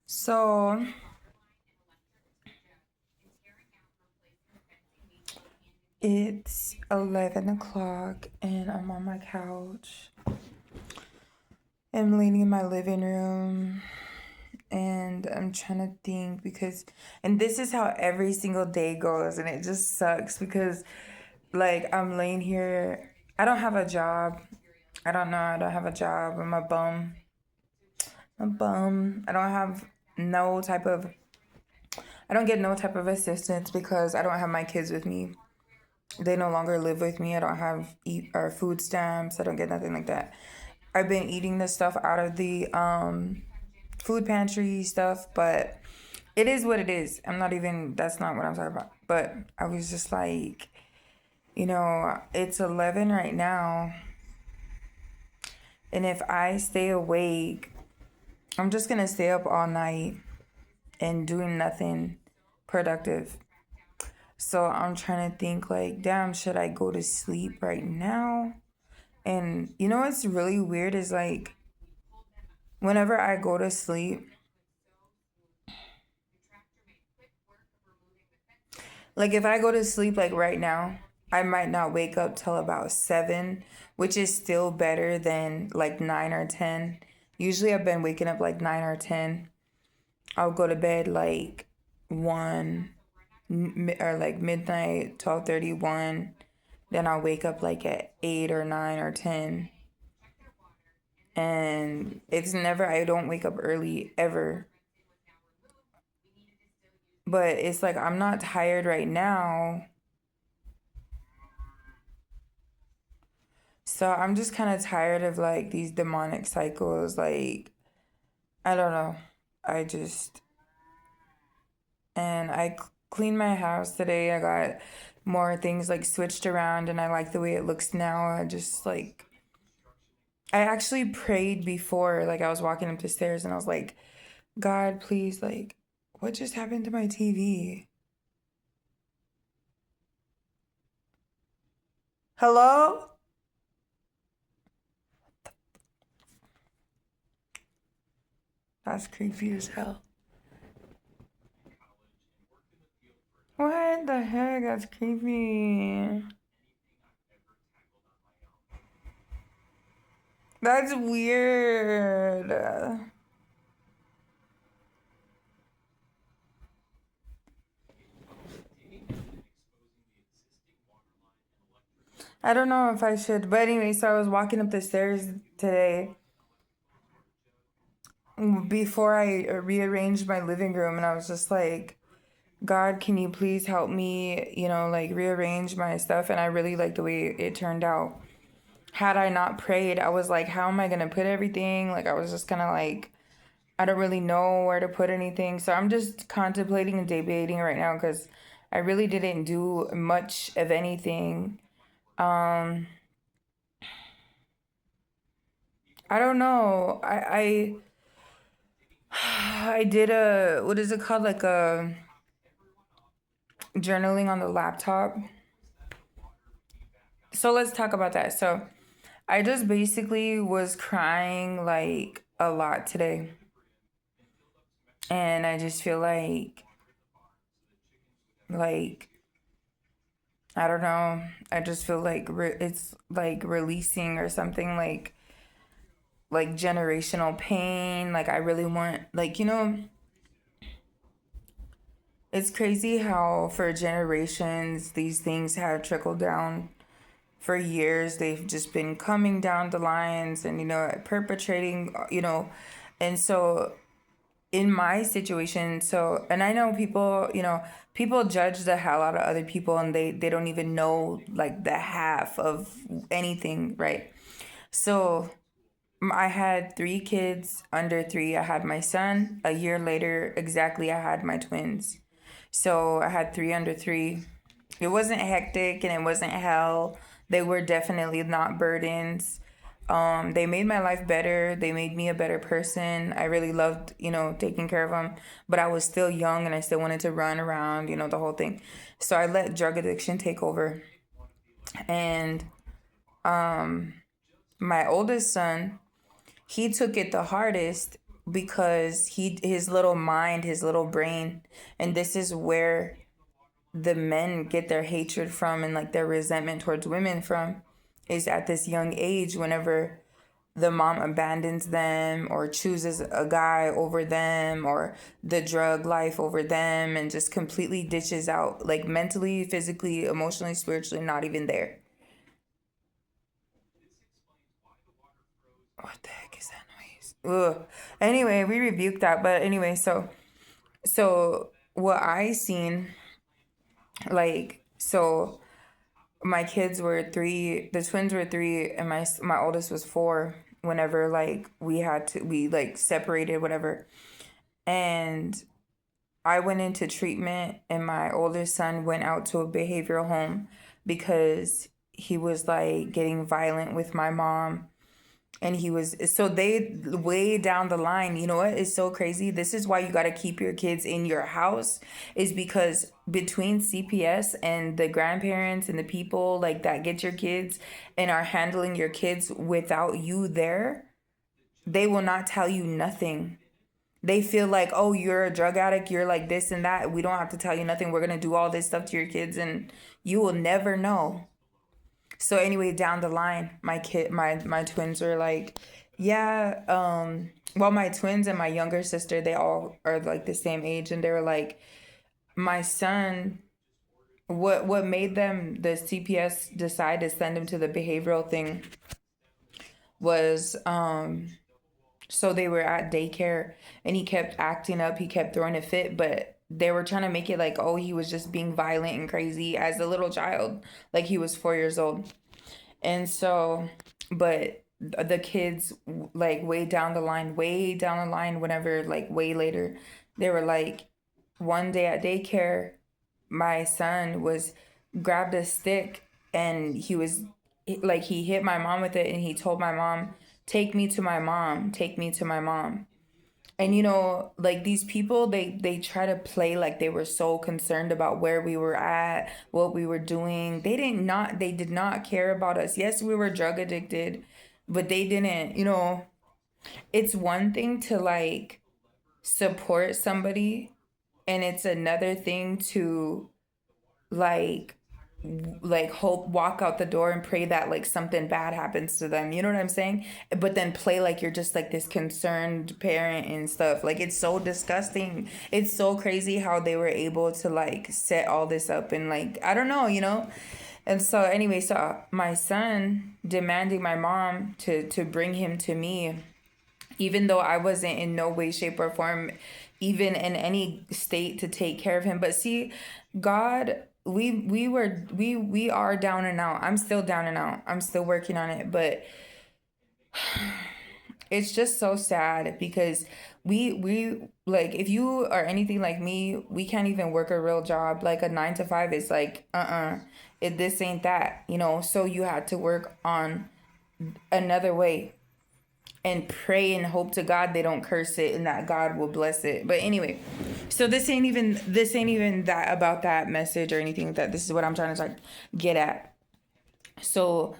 So it's 11 o'clock and I'm on my couch. I'm laying in my living room and I'm trying to think and this is how every single day goes, and it just sucks because, like, I'm laying here. I don't have a job. I don't have a job. I'm a bum. A bum. I don't get no type of assistance because I don't have my kids with me. They no longer live with me. I don't have eat or food stamps. I don't get nothing like that. I've been eating this stuff out of the food pantry stuff, but it is what it is. That's not what I'm talking about. But I was just like, it's 11 right now. And if I stay awake, I'm just going to stay up all night and doing nothing productive. So I'm trying to think, like, damn, should I go to sleep right now? And what's really weird is, like, whenever I go to sleep, like, if I go to sleep, like, right now, I might not wake up till about 7, which is still better than, like, 9 or 10. Usually I've been waking up, like, 9 or 10. I'll go to bed, like, 1 or, like, midnight, 12:31. Then I'll wake up, like, at 8 or 9 or 10. And I don't wake up early ever. But it's like I'm not tired right now. So I'm just kind of tired of, like, these demonic cycles. Like, I don't know. I just, and I cleaned my house today. I got more things, like, switched around, and I like the way it looks now. I actually prayed before, like, I was walking up the stairs and I was like, God, please, like, what just happened to my TV? Hello? That's creepy as hell. What the heck? That's creepy. That's weird. I don't know if I should. But anyway, so I was walking up the stairs today before I rearranged my living room, and I was just like, God, can you please help me, like, rearrange my stuff? And I really like the way it turned out. Had I not prayed, I was like, how am I going to put everything? Like, I was just kind of like, I don't really know where to put anything. So I'm just contemplating and debating right now because I really didn't do much of anything. Um, I don't know. I did what is it called? Like a journaling on the laptop. So let's talk about that. So I just basically was crying, like, a lot today. And I just feel like, I don't know. I just feel like it's like releasing or something, like generational pain. Like, I really want, like, it's crazy how for generations these things have trickled down. For years they've just been coming down the lines and, perpetrating, and so in my situation, and I know people, people judge the hell out of other people, and they don't even know, like, the half of anything, right? So I had 3 kids under 3. I had my son. A year later, exactly, I had my twins. So I had 3 under 3. It wasn't hectic and it wasn't hell. They were definitely not burdens. They made my life better. They made me a better person. I really loved, taking care of them. But I was still young and I still wanted to run around, the whole thing. So I let drug addiction take over. And my oldest son, he took it the hardest. because his little mind, his little brain, and this is where the men get their hatred from and like their resentment towards women from, is at this young age whenever the mom abandons them or chooses a guy over them or the drug life over them and just completely ditches out, like mentally, physically, emotionally, spiritually, not even there. What the heck is that noise? Ugh. Anyway, we rebuked that, but anyway, so what I seen, like, so my kids were 3, the twins were 3, and my oldest was 4. Whenever like we like separated, whatever, and I went into treatment, and my oldest son went out to a behavioral home because he was like getting violent with my mom. And he was, so they way down the line, you know what is so crazy? This is why you got to keep your kids in your house, is because between CPS and the grandparents and the people like that get your kids and are handling your kids without you there, they will not tell you nothing. They feel like, oh, you're a drug addict, you're like this and that. We don't have to tell you nothing. We're going to do all this stuff to your kids and you will never know. So anyway, down the line, my twins were like, yeah, well, my twins and my younger sister, they all are like the same age, and they were like, my son, what made them, the CPS, decide to send him to the behavioral thing was so they were at daycare and he kept acting up, he kept throwing a fit, but they were trying to make it like, oh, he was just being violent and crazy as a little child, like he was 4 years old. And so, but the kids, like way down the line, whenever, like way later, they were like, one day at daycare, my son was grabbed a stick and he was like, he hit my mom with it and he told my mom, take me to my mom, take me to my mom. And like these people, they try to play like they were so concerned about where we were at, what we were doing. They did not care about us. Yes, we were drug addicted, but they didn't, it's one thing to like support somebody, and it's another thing to like hope, walk out the door and pray that like something bad happens to them, you know what I'm saying? But then play like you're just like this concerned parent and stuff. Like it's so disgusting. It's so crazy how they were able to like set all this up, and like I don't know. And so anyway, so my son demanding my mom to bring him to me, even though I wasn't in no way, shape, or form even in any state to take care of him. But see, God, we are down and out. I'm still down and out. I'm still working on it, but it's just so sad because we like, if you are anything like me, we can't even work a real job. Like a 9 to 5 is like this ain't that, so you had to work on another way and pray and hope to God they don't curse it and that God will bless it. But anyway, so this ain't even that about that message or anything like that. This is what I'm trying to like get at. So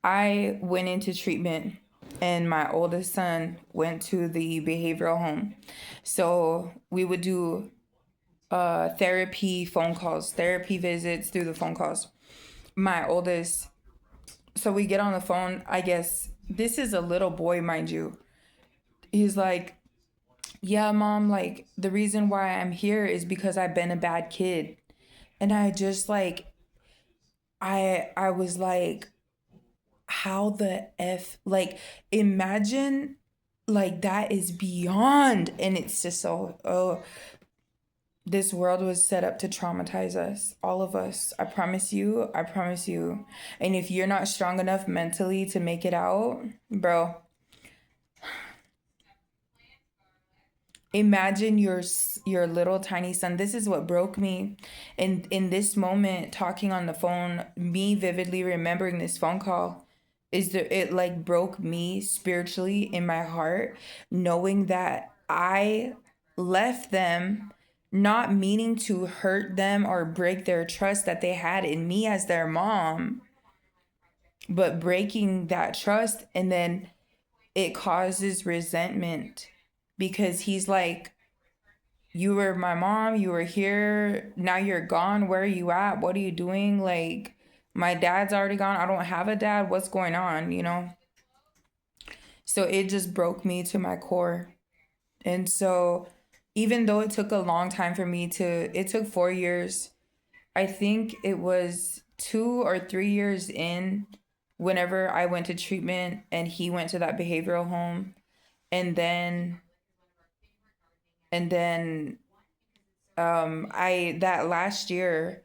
I went into treatment and my oldest son went to the behavioral home. So we would do therapy phone calls, therapy visits through the phone calls. My oldest, so we get on the phone, I guess this is a little boy, mind you. He's like, yeah, mom, like the reason why I'm here is because I've been a bad kid. And I just like, I was like, how the F, like, imagine like that is beyond. And it's just so, oh, this world was set up to traumatize us, all of us. I promise you, I promise you. And if you're not strong enough mentally to make it out, bro, imagine your little tiny son. This is what broke me. And in this moment, talking on the phone, me vividly remembering this phone call, it like broke me spiritually in my heart, knowing that I left them not meaning to hurt them or break their trust that they had in me as their mom, but breaking that trust, and then it causes resentment because he's like, you were my mom, you were here, now you're gone. Where are you at? What are you doing? Like, my dad's already gone. I don't have a dad. What's going on, you know? So it just broke me to my core. And so even though it took a long time for me to, it took 4 years. I think it was 2 or 3 years in whenever I went to treatment and he went to that behavioral home. And then I that last year,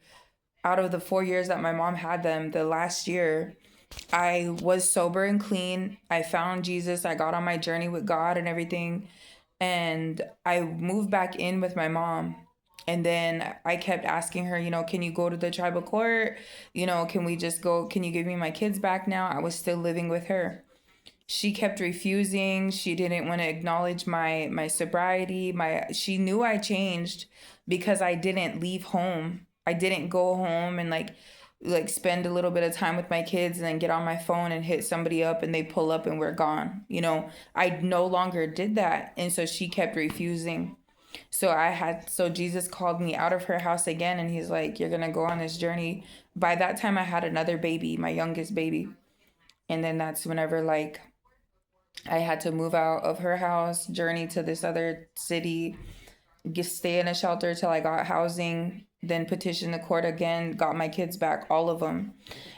out of the 4 years that my mom had them, the last year I was sober and clean. I found Jesus. I got on my journey with God and everything. And I moved back in with my mom. And then I kept asking her, can you go to the tribal court? Can we just go? Can you give me my kids back now? I was still living with her. She kept refusing. She didn't want to acknowledge my sobriety. She knew I changed because I didn't leave home. I didn't go home and like spend a little bit of time with my kids and then get on my phone and hit somebody up and they pull up and we're gone. I no longer did that. And so she kept refusing. So Jesus called me out of her house again and he's like, you're going to go on this journey. By that time I had another baby, my youngest baby. And then that's whenever like I had to move out of her house, journey to this other city, stay in a shelter till I got housing, then petition the court again, got my kids back, all of them.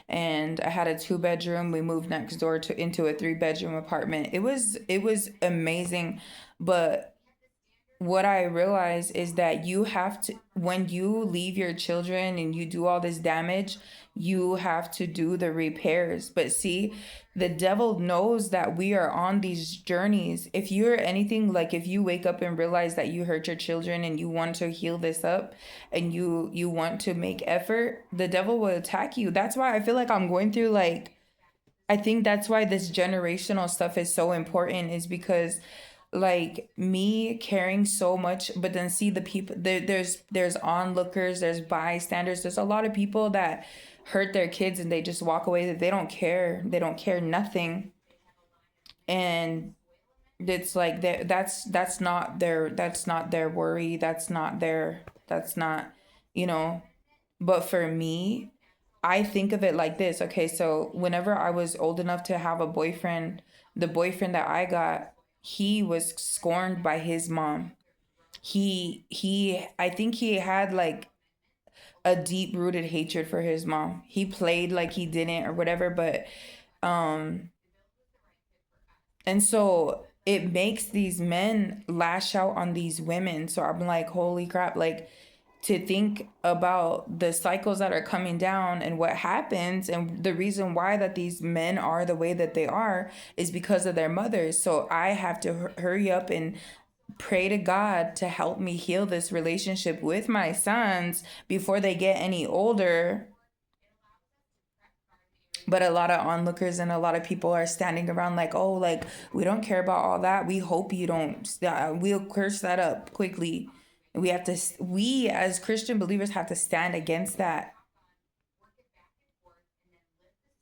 And I had a 2 bedroom. We moved next door to into a 3 bedroom apartment. It was amazing, but what I realize is that you have to, when you leave your children and you do all this damage, you have to do the repairs. But see, the devil knows that we are on these journeys. If you're anything like, if you wake up and realize that you hurt your children and you want to heal this up and you want to make effort, the devil will attack you. That's why I feel like I'm going through like, I think that's why this generational stuff is so important, is because like me caring so much, but then see the people there's onlookers, there's bystanders, there's a lot of people that hurt their kids and they just walk away, that they don't care nothing. And it's like that's not their worry, that's not you know but for me, I think of it like this. Okay, so whenever I was old enough to have a boyfriend, the boyfriend that I got, he was scorned by his mom. I think he had like a deep rooted hatred for his mom. He played like he didn't or whatever, but um and so it makes these men lash out on these women. So I'm like, holy crap, like, to think about the cycles that are coming down and what happens, and the reason why that these men are the way that they are is because of their mothers. So I have to hurry up and pray to God to help me heal this relationship with my sons before they get any older. But a lot of onlookers and a lot of people are standing around like, oh, like, we don't care about all that. We hope you don't. We'll curse that up quickly. We as Christian believers have to stand against that.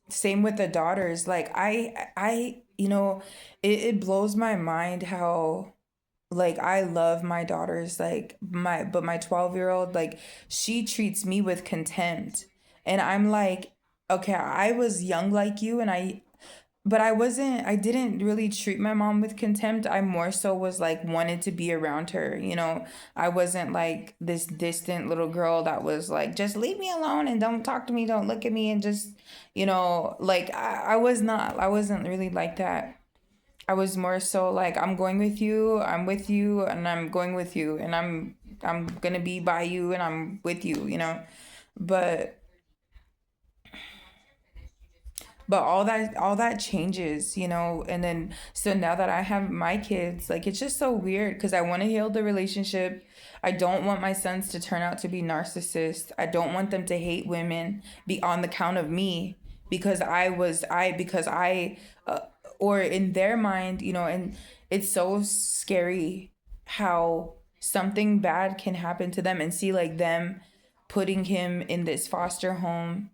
Same with the daughters. Like, it blows my mind how, like, I love my daughters, like, but my 12-year-old, like, she treats me with contempt. And I'm like, okay, I was young like you, but I didn't really treat my mom with contempt. I more so was like wanted to be around her. I wasn't like this distant little girl that was like, just leave me alone and don't talk to me, don't look at me, and just, like, I wasn't really like that. I was more so like, I'm going with you, I'm with you, and I'm going with you, and I'm gonna be by you, and I'm with you. But all that changes, and then so now that I have my kids, like, it's just so weird because I want to heal the relationship. I don't want my sons to turn out to be narcissists. I don't want them to hate women be on the count of me, because uh, or in their mind, and it's so scary how something bad can happen to them, and see like them putting him in this foster home,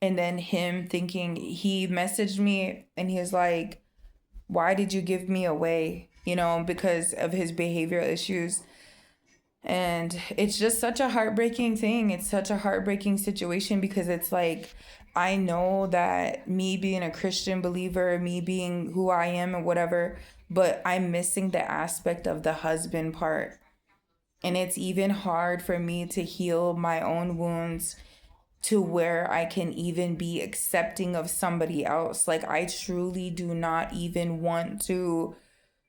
and then him thinking, he messaged me and he's like, why did you give me away? because of his behavioral issues. And it's just such a heartbreaking thing. It's such a heartbreaking situation because it's like, I know that me being a Christian believer, me being who I am and whatever, but I'm missing the aspect of the husband part. And it's even hard for me to heal my own wounds to where I can even be accepting of somebody else. Like, I truly do not even want to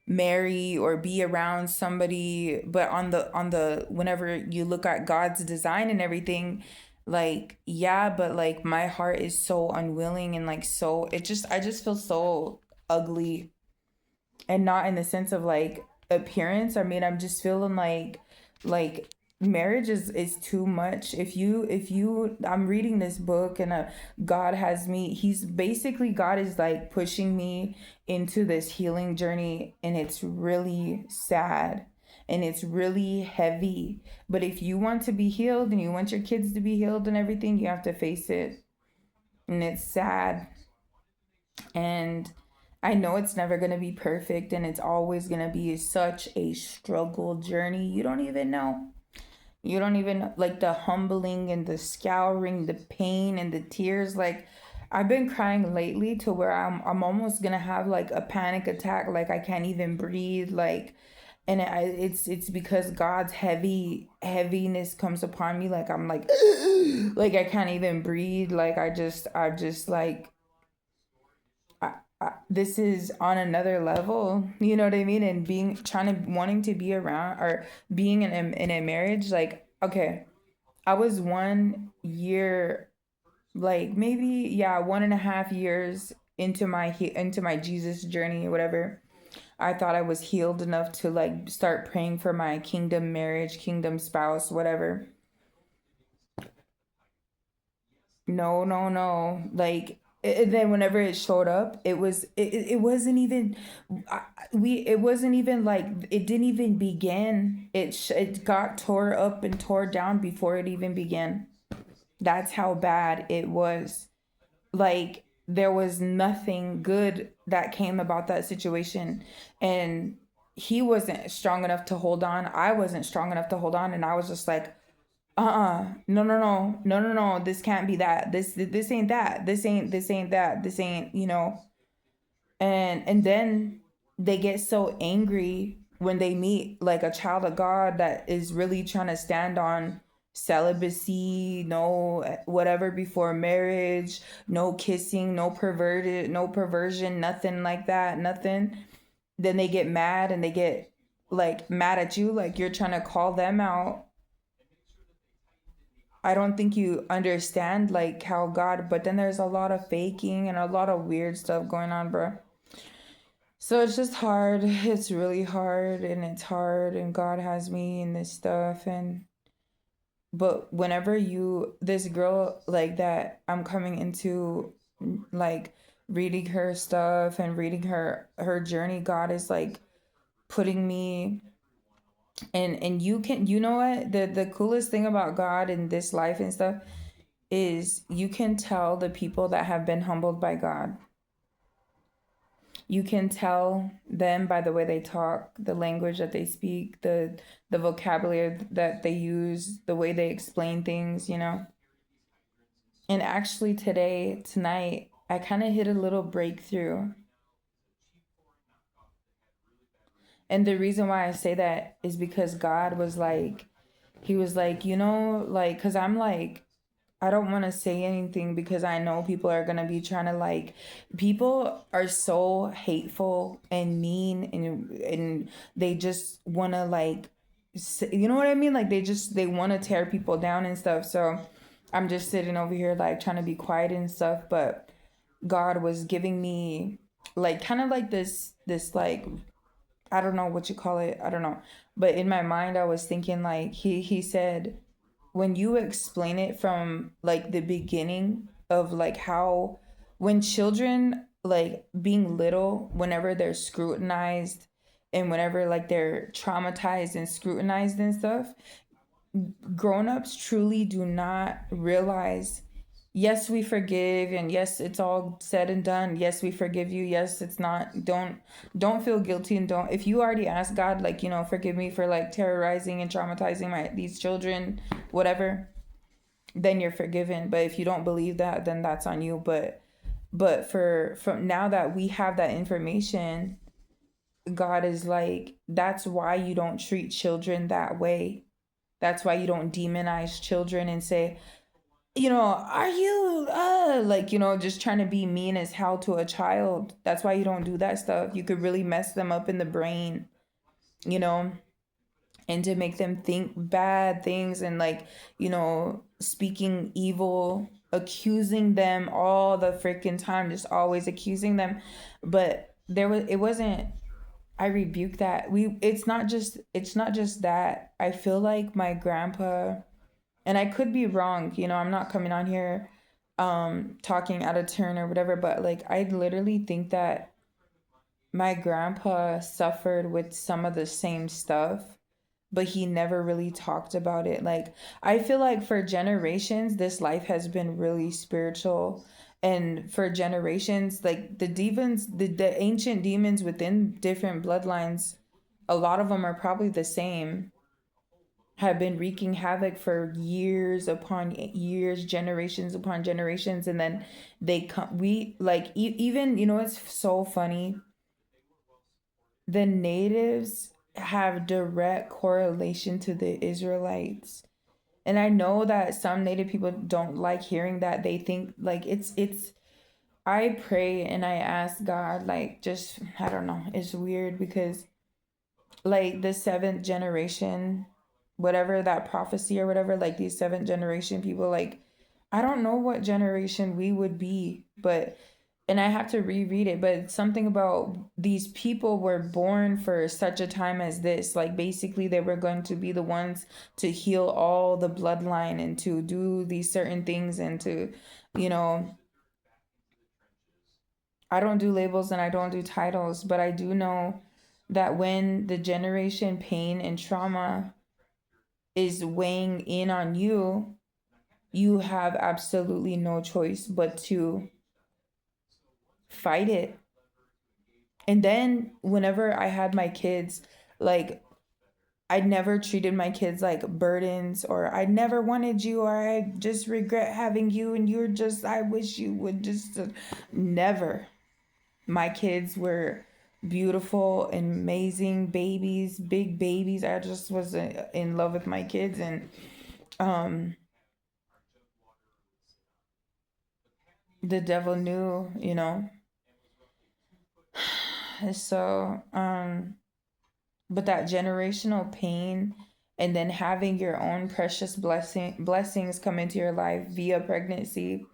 marry or be around somebody, but on the whenever you look at God's design and everything, like, yeah, but like my heart is so unwilling, and like, so I just feel so ugly. And not in the sense of like appearance. I mean, I'm just feeling like marriage is too much. If you I'm reading this book, and God has me, he's basically, God is like pushing me into this healing journey, and it's really sad and it's really heavy. But if you want to be healed and you want your kids to be healed and everything, you have to face it. And it's sad. And I know it's never going to be perfect, and it's always going to be such a struggle journey. You don't even know. You don't even, like, the humbling and the scouring, the pain and the tears. Like, I've been crying lately to where I'm almost going to have like a panic attack. Like, I can't even breathe. Like, and it's because God's heaviness comes upon me. Like, I'm like, like, I can't even breathe. Like, I just like, this is on another level, you know what I mean? And being, trying to, wanting to be around, or being in a marriage, like, okay, I was 1 year, like, maybe, yeah, 1.5 years into my Jesus journey or whatever. I thought I was healed enough to like start praying for my kingdom marriage, kingdom spouse, whatever. No, no, no. Like, then whenever it showed up, it wasn't even, it wasn't even like, it didn't even begin. It got tore up and tore down before it even began. That's how bad it was. Like, there was nothing good that came about that situation. And he wasn't strong enough to hold on. I wasn't strong enough to hold on, and I was just like, no, no, no, no, no, no, this can't be that. This ain't that. This ain't that. This ain't, and then they get so angry when they meet like a child of God that is really trying to stand on celibacy, no whatever before marriage, no kissing, no perversion, nothing like that, nothing. Then they get mad, and they get like mad at you, like you're trying to call them out. I don't think you understand like how God, but then there's a lot of faking and a lot of weird stuff going on, bro. So it's just hard. It's really hard, and it's hard, and God has me in this stuff. And but whenever this girl like that, I'm coming into, like, reading her stuff and reading her journey, God is like putting me, and you know what, the coolest thing about God in this life and stuff is you can tell the people that have been humbled by God. You can tell them by the way they talk, the language that they speak, the vocabulary that they use, the way they explain things. And actually tonight, I kind of hit a little breakthrough. And the reason why I say that is because God was like, he was like, like, cuz I'm like, I don't want to say anything because I know people are going to be trying to, like, people are so hateful and mean, and they just want to, like, you know what I mean? Like, they want to tear people down and stuff. So I'm just sitting over here, like, trying to be quiet and stuff. But God was giving me, like, kind of like this, like, I don't know what you call it. I don't know. But in my mind, I was thinking, like, he said, when you explain it from like the beginning of like how, when children, like, being little, whenever they're scrutinized and whenever like they're traumatized and scrutinized and stuff, grown-ups truly do not realize yes, we forgive, and yes, it's all said and done. Yes, we forgive you. Yes, it's not, don't feel guilty, and don't, if you already asked God, like, forgive me for like terrorizing and traumatizing these children, whatever, then you're forgiven. But if you don't believe that, then that's on you. But for from now that we have that information, God is like, that's why you don't treat children that way. That's why you don't demonize children and say, are you like, just trying to be mean as hell to a child. That's why you don't do that stuff. You could really mess them up in the brain, you know, and to make them think bad things, and like, speaking evil, accusing them all the freaking time, just always accusing them. But it wasn't, I rebuke that. It's not just that. I feel like my grandpa, and I could be wrong, I'm not coming on here talking out of turn or whatever, but like I literally think that my grandpa suffered with some of the same stuff, but he never really talked about it. Like, I feel like for generations this life has been really spiritual, and for generations, like the demons, the ancient demons within different bloodlines, a lot of them are probably the same, have been wreaking havoc for years upon years, generations upon generations, and then they come. We like even, it's so funny. The natives have direct correlation to the Israelites. And I know that some native people don't like hearing that. They think like it's I pray and I ask God, like, just, I don't know, it's weird because like the seventh generation, whatever that prophecy or whatever, like these seventh generation people, like, I don't know what generation we would be, but, and I have to reread it, but something about these people were born for such a time as this. Like, basically, they were going to be the ones to heal all the bloodline and to do these certain things and to, you know, I don't do labels and I don't do titles, but I do know that when the generation pain and trauma is weighing in on you, you have absolutely no choice but to fight it. And then whenever I had my kids, like, I never treated my kids like burdens, or I never wanted you, or I just regret having you, and you're just, I wish you would just, never. My kids were beautiful, amazing babies, big babies. I just was in love with my kids, and um the devil knew, so but that generational pain, and then having your own precious blessings come into your life via pregnancy,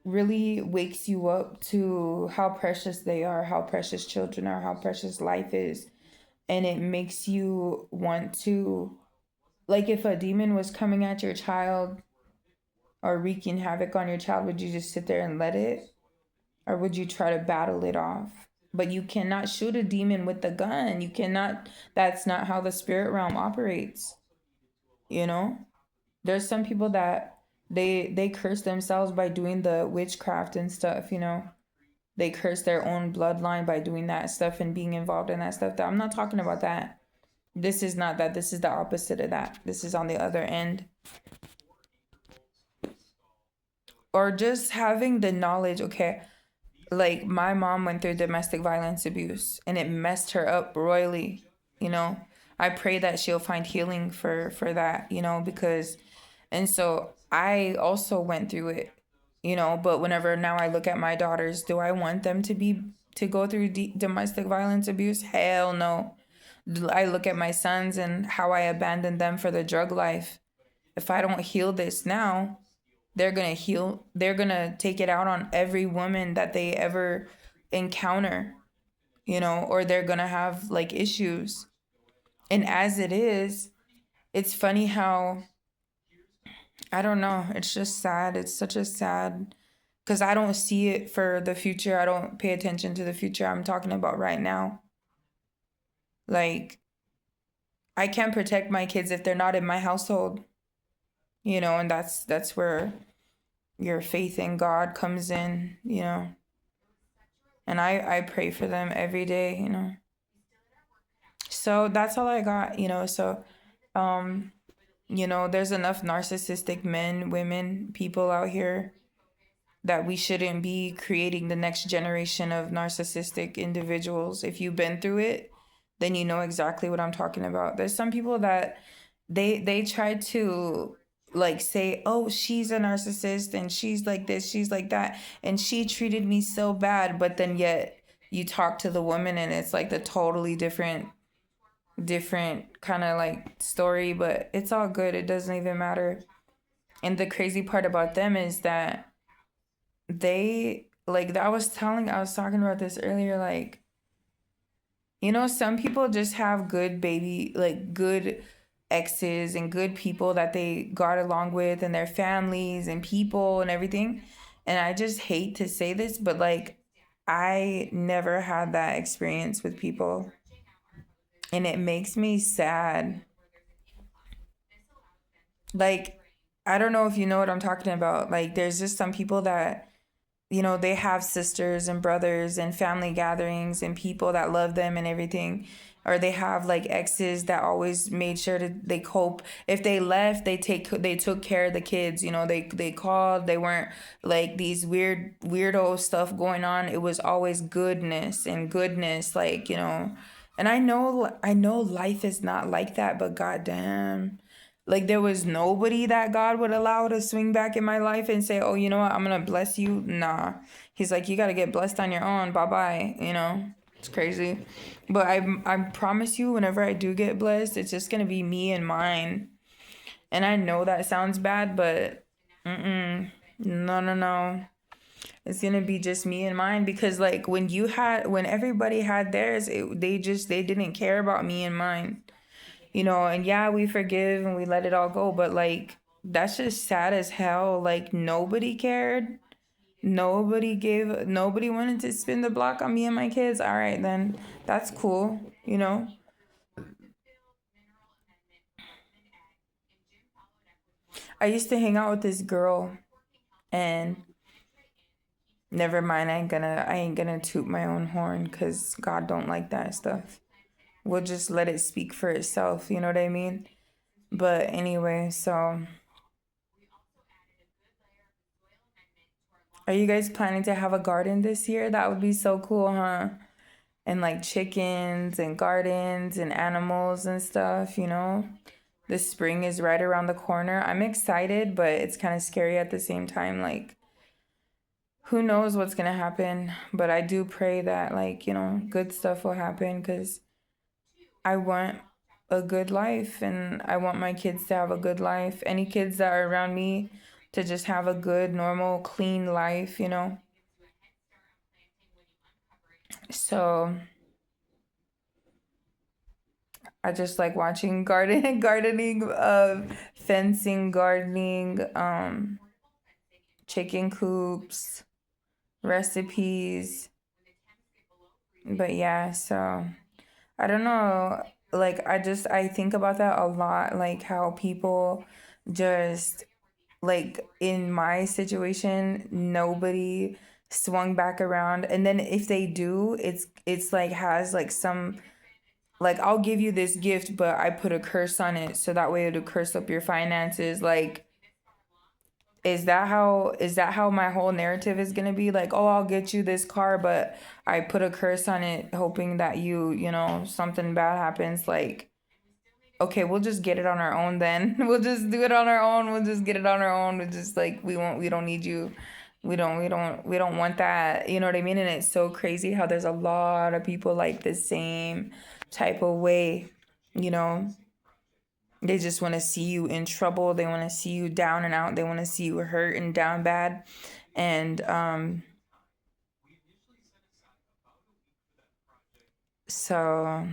really wakes you up to how precious they are, how precious children are, how precious life is. And it makes you want to, like, if a demon was coming at your child or wreaking havoc on your child, would you just sit there and let it? Or would you try to battle it off? But you cannot shoot a demon with a gun. You cannot, that's not how the spirit realm operates. You know? There's some people that they curse themselves by doing the witchcraft and stuff. They curse their own bloodline by doing that stuff and being involved in that stuff. That I'm not talking about that. This is not that. This is the opposite of that. This is on the other end. Or just having the knowledge, okay, like my mom went through domestic violence abuse and it messed her up royally, you know. I pray that she'll find healing for that, because, and so I also went through it, but whenever now I look at my daughters, do I want them to go through domestic violence abuse? Hell no. I look at my sons and how I abandoned them for the drug life. If I don't heal this now, they're gonna take it out on every woman that they ever encounter, or they're gonna have like issues. And as it is, it's funny how, I don't know, it's just sad. It's such a sad, because I don't see it for the future. I don't pay attention to the future. I'm talking about right now. Like, I can't protect my kids if they're not in my household, and that's where your faith in God comes in, you know. And I pray for them every day, you know. So that's all I got, you know. So, um, you know, there's enough narcissistic men, women, people out here that we shouldn't be creating the next generation of narcissistic individuals. If you've been through it, then you know exactly what I'm talking about. There's some people that they try to like say, "Oh, she's a narcissist and she's like this, she's like that, and she treated me so bad," but then yet you talk to the woman and it's like the totally different kind of like story, but it's all good. It doesn't even matter. And the crazy part about them is that they like I was talking about this earlier, like, you know, some people just have good baby, like good exes and good people that they got along with and their families and people and everything. And I just hate to say this, but like I never had that experience with people, and it makes me sad. Like, I don't know if you know what I'm talking about. Like, there's just some people that, you know, they have sisters and brothers and family gatherings and people that love them and everything. Or they have like exes that always made sure to they cope. If they left, they took care of the kids. You know, they called. They weren't like these weirdo stuff going on. It was always goodness and goodness, like, you know. And I know life is not like that, but goddamn, like there was nobody that God would allow to swing back in my life and say, "Oh, you know what? I'm gonna bless you." Nah, He's like, "You gotta get blessed on your own. Bye bye." You know, it's crazy, but I promise you, whenever I do get blessed, it's just gonna be me and mine. And I know that sounds bad, but no, no, no. It's gonna be just me and mine, because like when everybody had theirs, they didn't care about me and mine, you know. And yeah, we forgive and we let it all go, but like that's just sad as hell. Like nobody cared, nobody wanted to spin the block on me and my kids. All right, then that's cool, you know. I used to hang out with this girl, and never mind, I ain't gonna toot my own horn, because God don't like that stuff. We'll just let it speak for itself, you know what I mean. But anyway, so are you guys planning to have a garden this year? That would be so cool, huh? And like chickens and gardens and animals and stuff, you know? The spring is right around the corner. I'm excited, but it's kind of scary at the same time. Like, who knows what's gonna happen? But I do pray that, like, you know, good stuff will happen, because I want a good life and I want my kids to have a good life. Any kids that are around me to just have a good, normal, clean life, you know? So I just like watching gardening, fencing, gardening, chicken coops, recipes. But yeah, so I don't know. Like I think about that a lot, like how people just like in my situation, nobody swung back around. And then if they do, it's like has like some, like, I'll give you this gift, but I put a curse on it so that way it'll curse up your finances. Like, is that how my whole narrative is gonna be? Like, oh, I'll get you this car, but I put a curse on it, hoping that you know, something bad happens. Like, okay, we'll just get it on our own then. We'll just do it on our own. We'll just get it on our own. We just like we don't need you. We don't want that. You know what I mean? And it's so crazy how there's a lot of people like the same type of way, you know. They just want to see you in trouble. They want to see you down and out. They want to see you hurt and down bad. And so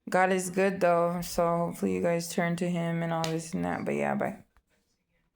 God is good though. So hopefully you guys turn to him and all this and that. But yeah, bye.